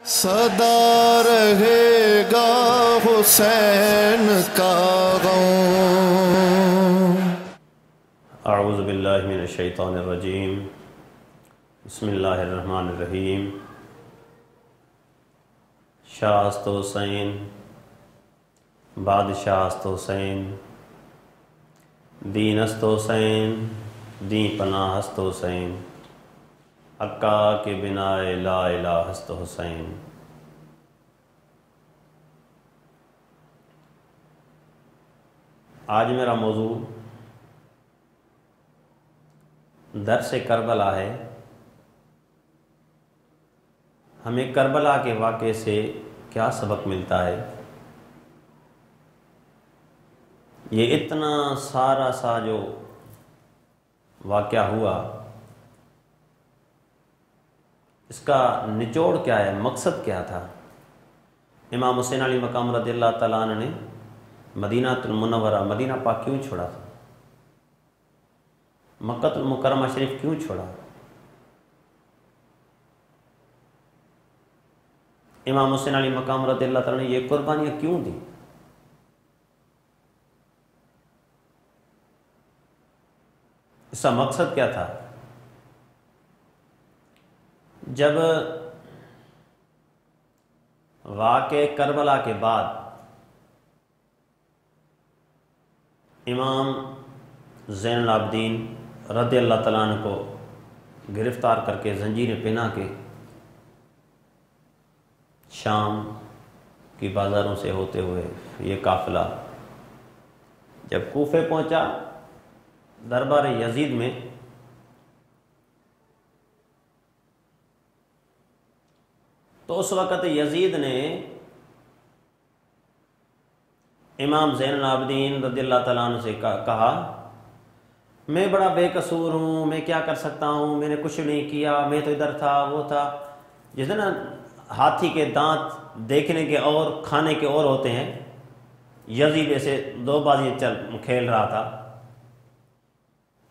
صدا رہے گا حسین کا غم۔ اعوذ باللہ من الشیطان الرجیم، بسم اللہ الرحمن الرحیم۔ شاہ است حسین، بادشاہ است حسین، دین است حسین، دین پناہ است حسین، عکا کے بنا لا الہ است حسین۔ آج میرا موضوع درس کربلا ہے۔ ہمیں کربلا کے واقعے سے کیا سبق ملتا ہے؟ یہ اتنا سارا سا جو واقعہ ہوا، اس کا نچوڑ کیا ہے، مقصد کیا تھا؟ امام حسین علیہ مقام رضی اللہ تعالیٰ عنہ نے مدینہ المنورہ، مدینہ پاک کیوں چھوڑا تھا؟ مکہ المکرمہ شریف کیوں چھوڑا؟ امام حسین علیہ مقام رضی اللہ تعالیٰ نے یہ قربانیاں کیوں دیں؟ اس کا مقصد کیا تھا؟ جب واقع کربلا کے بعد امام زین العابدین رضی اللہ تعالیٰ عنہ کو گرفتار کر کے زنجیریں پہنا کے شام کی بازاروں سے ہوتے ہوئے یہ قافلہ جب کوفے پہنچا دربار یزید میں، تو اس وقت یزید نے امام زین العابدین رضی اللہ تعالیٰ عنہ سے کہا، میں بڑا بے قصور ہوں، میں کیا کر سکتا ہوں، میں نے کچھ نہیں کیا، میں تو ادھر تھا وہ تھا۔ جس نا ہاتھی کے دانت دیکھنے کے اور کھانے کے اور ہوتے ہیں، یزید ایسے دو بازی کھیل رہا تھا۔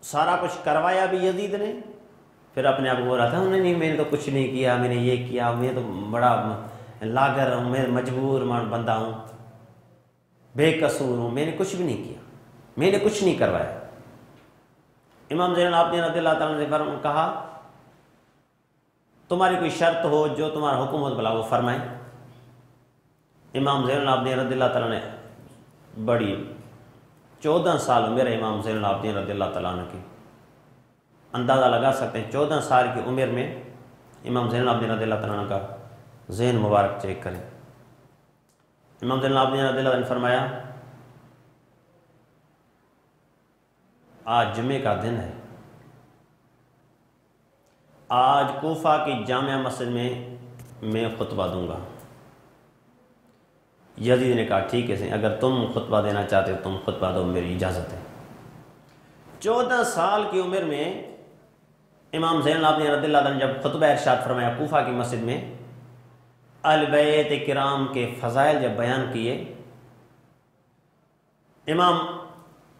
سارا کچھ کروایا بھی یزید نے، پھر اپنے آپ کو بول رہا تھا نہیں میں نے تو کچھ نہیں کیا، میں نے یہ کیا، میں تو بڑا لاغر ہوں، میں مجبور بندہ ہوں، بے قصور ہوں، میں نے کچھ بھی نہیں کیا، میں نے کچھ نہیں کروایا۔ امام زین العابدین رضی اللہ تعالیٰ نے کہا تمہاری کوئی شرط ہو، جو تمہارا حکم ہو بلا وہ فرمائیں۔ امام زین العابدین رضی اللہ تعالیٰ نے بڑی 14 سال عمر ہے امام زین العابدین رضی اللہ تعالیٰ عنہ کی، اندازہ لگا سکتے ہیں 14 سال کی عمر میں امام زین العابدین رضی اللہ تعالیٰ عنہ کا ذہن مبارک چیک کریں۔ امام زین العابدین رضی اللہ عنہ نے فرمایا آج جمعے کا دن ہے، آج کوفہ کی جامع مسجد میں خطبہ دوں گا۔ یزید نے کہا ٹھیک ہے، اگر تم خطبہ دینا چاہتے ہو تم خطبہ دو، میری اجازت ہے۔ 14 سال کی عمر میں امام زین العابدین رضی اللہ عنہ جب خطبہ ارشاد فرمایا کوفہ کی مسجد میں، اہل بیت کرام کے فضائل جب بیان کیے، امام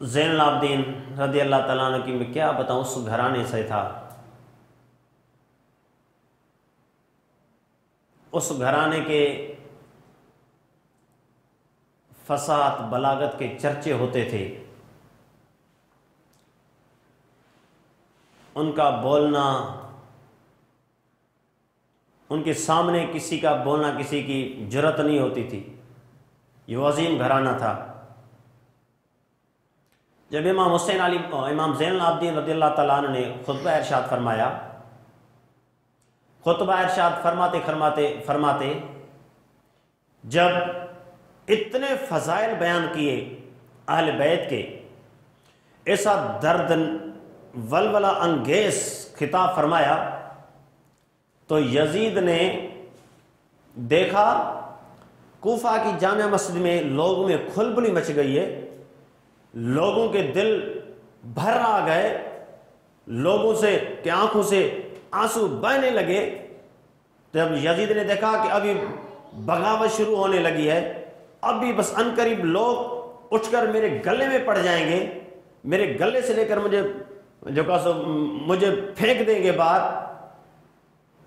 زین العابدین رضی اللہ تعالیٰ عنہ کی میں کیا بتاؤں، اس گھرانے سے تھا، اس گھرانے کے فصاحت بلاغت کے چرچے ہوتے تھے، ان کا بولنا، ان کے سامنے کسی کا بولنا کسی کی جرأت نہیں ہوتی تھی، یہ عظیم گھرانہ تھا۔ جب امام زین العابدین رضی اللہ تعالیٰ عنہ نے خطبہ ارشاد فرمایا، خطبہ ارشاد فرماتے جب اتنے فضائل بیان کیے اہل بیت کے، ایسا درد ولولہ انگیز خطاب فرمایا، تو یزید نے دیکھا کوفہ کی جامع مسجد میں لوگوں میں کھلبلی مچ گئی ہے، لوگوں کے دل بھر آ گئے، لوگوں سے کہ آنکھوں سے آنسو بہنے لگے۔ جب یزید نے دیکھا کہ ابھی بغاوت شروع ہونے لگی ہے، ابھی بس عنقریب لوگ اٹھ کر میرے گلے میں پڑ جائیں گے، میرے گلے سے لے کر مجھے پھینک دیں گے باہر،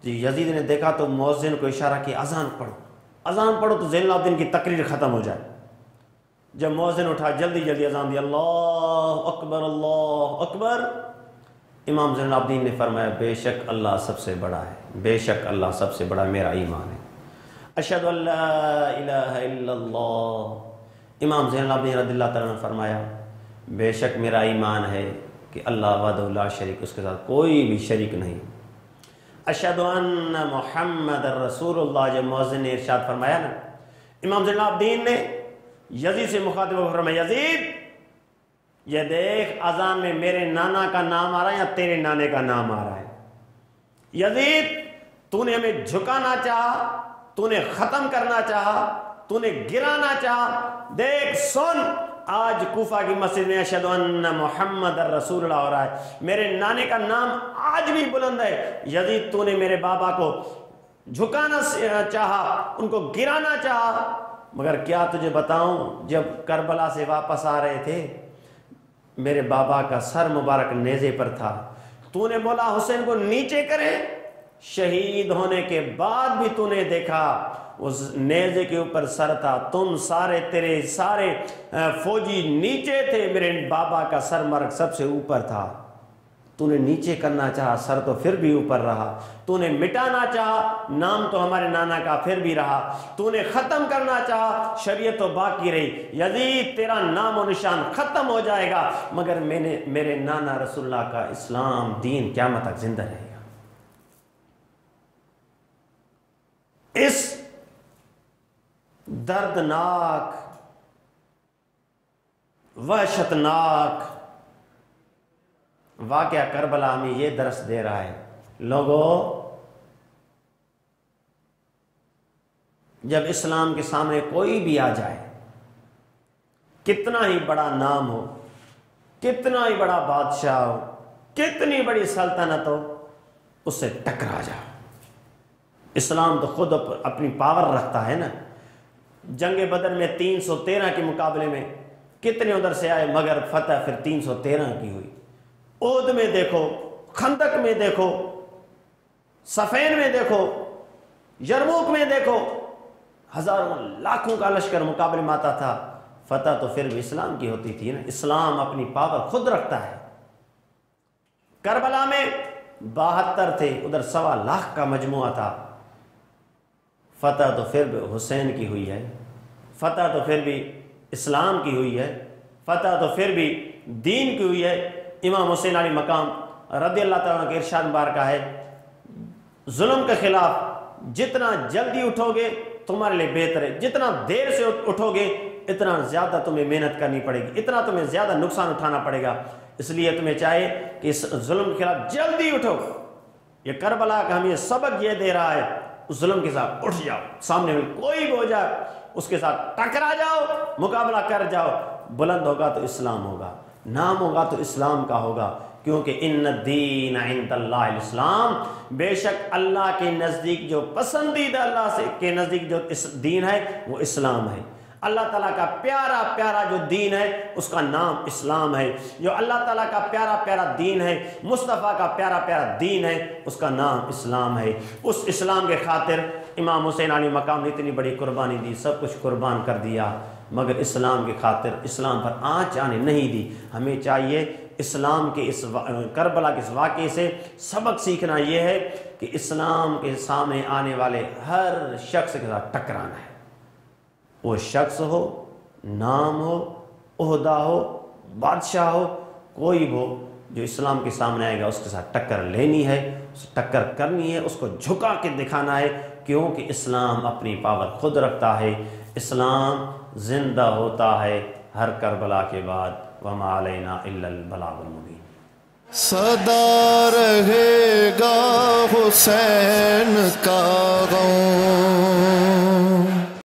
جی یزید نے دیکھا تو مؤذن کو اشارہ کیا اذان پڑھو تو زین العابدین کی تقریر ختم ہو جائے۔ جب مؤذن اٹھا جلدی جلدی اذان دی، اللہ اکبر اللہ اکبر، امام زین العابدین نے فرمایا بے شک اللہ سب سے بڑا ہے، بے شک اللہ سب سے بڑا، میرا ایمان ہے، اشہد ان لا الہ الا اللہ۔ امام زین العابدین رضی اللہ تعالیٰ نے فرمایا بے شک میرا ایمان ہے کہ اللہ وحدہ لا شریک، اس کے ساتھ کوئی بھی شریک نہیں، اشہد ان محمد رسول اللہ۔ جب مؤذن نے ارشاد فرمایا نا، امام زین العابدین نے یزید سے مخاطب ہو فرمایا یزید یہ دیکھ اذان میں میرے نانا کا نام آ رہا ہے یا تیرے نانے کا نام آ رہا ہے؟ یزید تو نے ہمیں جھکانا چاہا، تو نے ختم کرنا چاہا، تو نے گرانا چاہا، دیکھ سن آج کوفہ کی مسجد میں اشہد ان محمد رسول اللہ ہو رہا ہے، میرے نانے کا نام آج بھی بلند ہے۔ یزید تو نے میرے بابا کو جھکانا چاہا، ان کو گرانا چاہا، مگر کیا تجھے بتاؤں جب کربلا سے واپس آ رہے تھے میرے بابا کا سر مبارک نیزے پر تھا، تو نے مولا حسین کو نیچے کرے، شہید ہونے کے بعد بھی تو نے دیکھا اس نیزے کے اوپر سر تھا، تم سارے تیرے سارے فوجی نیچے تھے، میرے بابا کا سر مرگ سب سے اوپر تھا، تو نے نیچے کرنا چاہا سر تو پھر بھی اوپر رہا، تو نے مٹانا چاہا نام تو ہمارے نانا کا پھر بھی رہا، تو نے ختم کرنا چاہا شریعت تو باقی رہی، یزید تیرا نام و نشان ختم ہو جائے گا مگر میرے نانا رسول اللہ کا اسلام دین قیامت تک زندہ رہے گا۔ اس دردناک وحشتناک واقعہ کربلا میں یہ درس دے رہا ہے، لوگوں جب اسلام کے سامنے کوئی بھی آ جائے، کتنا ہی بڑا نام ہو، کتنا ہی بڑا بادشاہ ہو، کتنی بڑی سلطنت ہو، اس سے ٹکرا جاؤ۔ اسلام تو خود اپنی پاور رکھتا ہے نا، جنگ بدر میں 313 کے مقابلے میں کتنے ادھر سے آئے مگر فتح پھر 313 کی ہوئی۔ احد میں دیکھو، خندق میں دیکھو، صفین میں دیکھو، یرموک میں دیکھو، ہزاروں لاکھوں کا لشکر مقابلے میں آتا تھا، فتح تو پھر بھی اسلام کی ہوتی تھی نا۔ اسلام اپنی پاور خود رکھتا ہے۔ کربلا میں 72 تھے، ادھر 1.25 لاکھ کا مجموعہ تھا، فتح تو پھر بھی حسین کی ہوئی ہے، فتح تو پھر بھی اسلام کی ہوئی ہے، فتح تو پھر بھی دین کی ہوئی ہے۔ امام حسین علیہ مقام رضی اللہ تعالیٰ کے ارشاد مبارکہ ہے، ظلم کے خلاف جتنا جلدی اٹھو گے تمہارے لیے بہتر ہے، جتنا دیر سے اٹھو گے اتنا زیادہ تمہیں محنت کرنی پڑے گی، اتنا تمہیں زیادہ نقصان اٹھانا پڑے گا، اس لیے تمہیں چاہیے کہ اس ظلم کے خلاف جلدی اٹھو۔ یہ کربلا کا ہمیں سبق یہ دے رہا ہے، اس ظلم کے ساتھ اٹھ جاؤ، سامنے میں کوئی بھی ہو جائے اس کے ساتھ ٹکرا جاؤ، مقابلہ کر جاؤ، بلند ہوگا تو اسلام ہوگا، نام ہوگا تو اسلام کا ہوگا، کیونکہ ان الدین عند اللہ الاسلام، بے شک اللہ کے نزدیک جو پسندیدہ، اللہ سے کے نزدیک جو دین ہے وہ اسلام ہے۔ اللہ تعالیٰ کا پیارا پیارا جو دین ہے اس کا نام اسلام ہے، جو اللہ تعالیٰ کا پیارا پیارا دین ہے، مصطفیٰ کا پیارا پیارا دین ہے، اس کا نام اسلام ہے۔ اس اسلام کے خاطر امام حسین علیہ مقام نے اتنی بڑی قربانی دی، سب کچھ قربان کر دیا، مگر اسلام کے خاطر اسلام پر آنچ آنے نہیں دی۔ ہمیں چاہیے اسلام کے اس کربلا کے اس واقعے سے سبق سیکھنا یہ ہے کہ اسلام کے سامنے آنے والے ہر شخص کے ساتھ ٹکرانا ہے، وہ شخص ہو، نام ہو، عہدہ ہو، بادشاہ ہو، کوئی بھی ہو، جو اسلام کے سامنے آئے گا اس کے ساتھ ٹکر لینی ہے، ٹکر کرنی ہے، اس کو جھکا کے دکھانا ہے، کیونکہ اسلام اپنی پاور خود رکھتا ہے، اسلام زندہ ہوتا ہے ہر کربلا کے بعد۔ وما علینا الا البلاغ المبین۔ صدا رہے گا حسین کا غم،